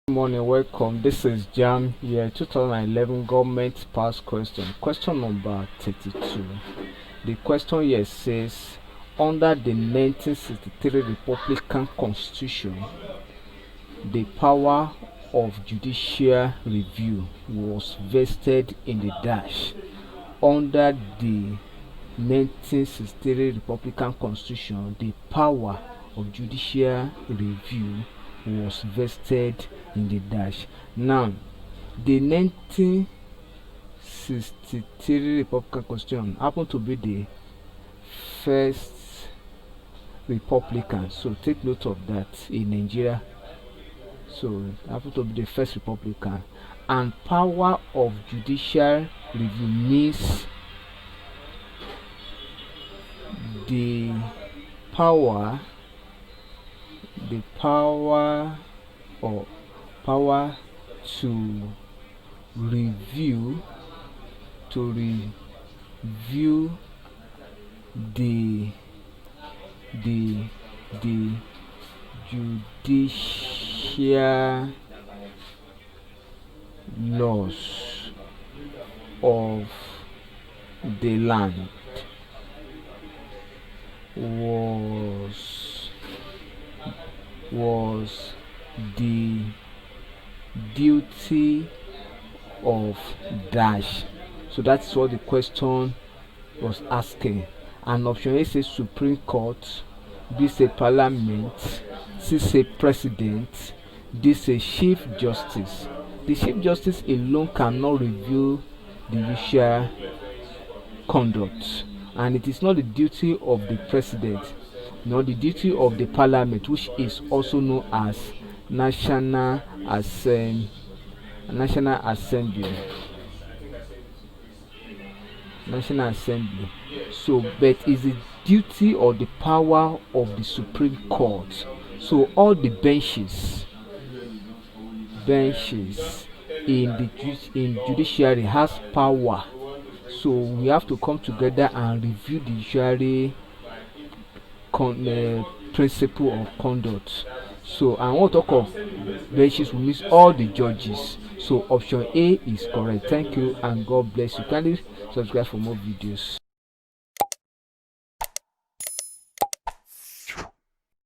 Good morning, welcome. This is Jamb here, 2011 government pass question. Question number 32. The question here says, under the 1963 Republican Constitution, the power of judicial review was vested in the dash. Under the 1963 Republican Constitution, the power of judicial review was vested in the dash. Now, the 1963 Republican Constitution happened to be the first Republican, so take note of that in Nigeria. So, it happened to be the first Republican, and power of judicial review means the power or power to review the judicial laws of the land was the duty of dash. So that's what the question was asking. And option A says Supreme Court, B says Parliament, C says President, D says Chief Justice. The Chief Justice alone cannot review the judicial conduct, and it is not the duty of the President nor the duty of the Parliament, which is also known as National Assembly. So, but is the duty or the power of the Supreme Court. So all the benches in judiciary has power. So we have to come together and review the judiciary principle of conduct. So, and when we talk of benches, we mean all the judges. So option A is correct. Thank you and God bless you. Kindly subscribe for more videos.